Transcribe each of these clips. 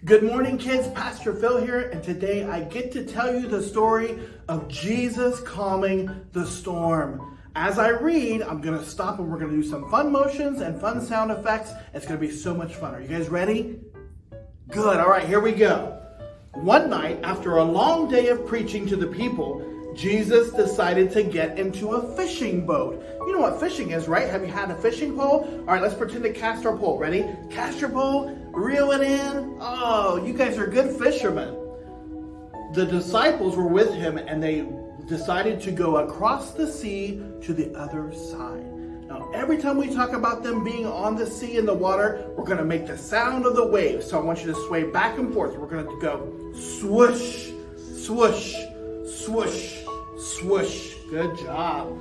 Good morning, kids. Pastor Phil here, and today I get to tell you the story of Jesus calming the storm. As I read, I'm going to stop and we're going to do some fun motions and fun sound effects. It's going to be so much fun. Are you guys ready? Good. All right, here we go. One night, after a long day of preaching to the people, Jesus decided to get into a fishing boat. You know what fishing is, right? Have you had a fishing pole? All right, let's pretend to cast our pole. Ready? Cast your pole, reel it in. Oh, you guys are good fishermen. The disciples were with him and they decided to go across the sea to the other side. Now, every time we talk about them being on the sea in the water, we're going to make the sound of the waves. So I want you to sway back and forth. We're going to go swoosh, swoosh, swoosh, swoosh. Good job.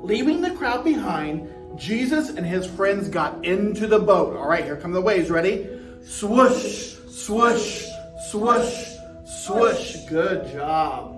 Leaving the crowd behind, Jesus and his friends got into the boat. All right, here come the waves. Ready? Swoosh, swoosh, swoosh, swoosh. Good job.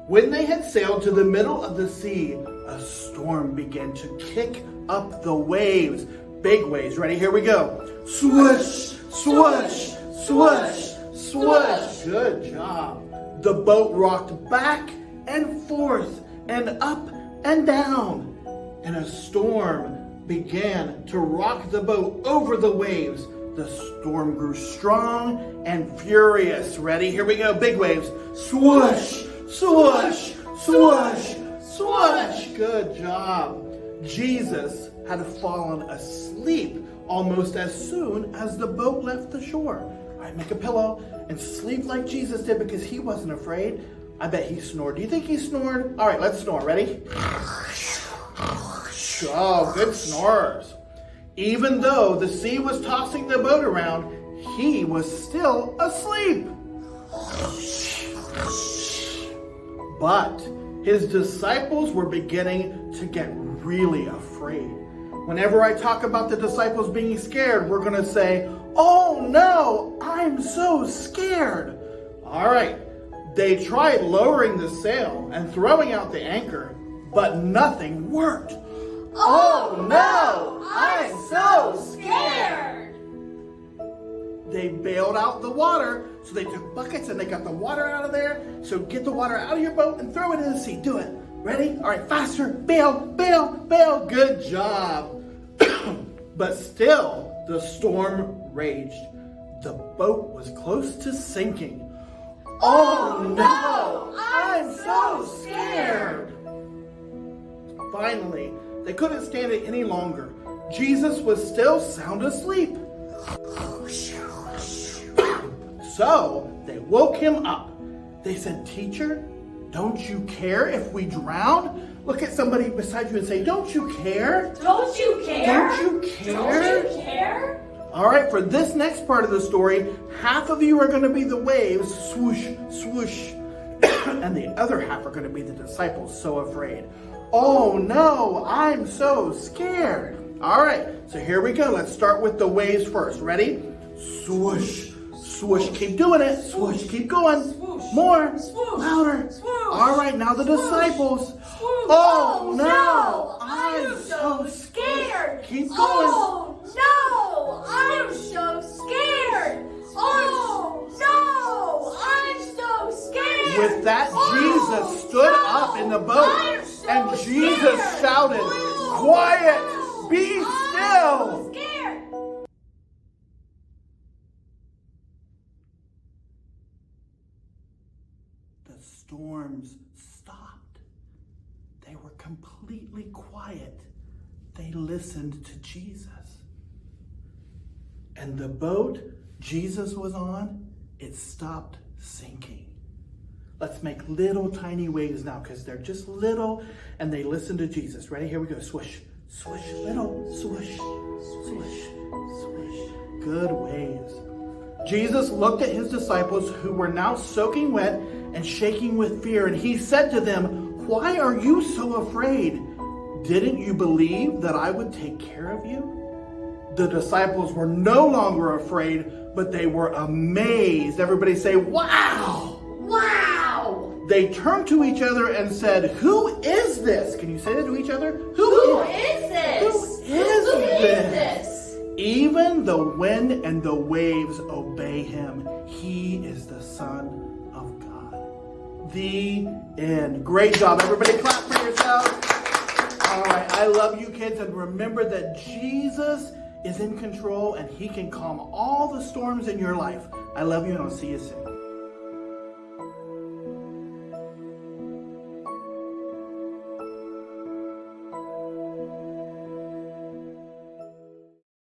When they had sailed to the middle of the sea, a storm began to kick up the waves. Big waves. Ready? Here we go. Swoosh, swoosh, swoosh, swoosh. Good job. The boat rocked back and forth and up and down, and a storm began to rock the boat over the waves. The storm grew strong and furious. Ready? Here we go. Big waves. Swoosh, swoosh, swoosh, swoosh. Good job. Jesus had fallen asleep almost as soon as the boat left the shore. All right, make a pillow and sleep like Jesus did because he wasn't afraid. I bet he snored. Do you think he snored? All right, let's snore. Ready? Oh, good snores. Even though the sea was tossing the boat around, he was still asleep. But his disciples were beginning to get really afraid. Whenever I talk about the disciples being scared, we're going to say, "Oh no, I'm so scared." All right. They tried lowering the sail and throwing out the anchor, but nothing worked. Oh no, I'm so scared. They bailed out the water, so they took buckets and they got the water out of there. So get the water out of your boat and throw it in the sea. Do it. Ready? All right, faster. Bail, bail, bail. Good job. But still, the storm raged. The boat was close to sinking. Oh no, I'm so scared. Finally, they couldn't stand it any longer. Jesus was still sound asleep. So they woke him up. They said, "Teacher, don't you care if we drown?" Look at somebody beside you and say, "Don't you care? Don't you care? Don't you care?" Don't you care? All right, for this next part of the story, half of you are going to be the waves, swoosh, swoosh, and the other half are going to be the disciples, so afraid. Oh no, I'm so scared. All right, so here we go. Let's start with the waves first. Ready? Swoosh, swoosh. Keep doing it. Swoosh, keep going. Swoosh, more, swoosh, louder. swoosh, All right, now the disciples. Swoosh. Oh no, I'm so scared. Keep going. Oh no, I'm so scared. Oh no, I'm so scared. With that, Jesus stood up in the boat and Jesus shouted, "Quiet, be still." Scared. The storms stopped. They were completely quiet. They listened to Jesus. And the boat Jesus was on, it stopped sinking. Let's make little tiny waves now because they're just little and they listen to Jesus. Ready? Here we go. Swoosh, swoosh, little, swoosh, swoosh, swoosh. Good waves. Jesus looked at his disciples who were now soaking wet and shaking with fear, and he said to them, "Why are you so afraid? Didn't you believe that I would take care of you?" The disciples were no longer afraid, but they were amazed. Everybody say, "Wow!" Wow. They turned to each other and said, "Who is this?" Can you say that to each other? Who is this? Who is this? Even the wind and the waves obey him. He is the Son of God. The end. Great job. Everybody clap for yourselves. All right. I love you kids. And remember that Jesus is in control and he can calm all the storms in your life. I love you and I'll see you soon.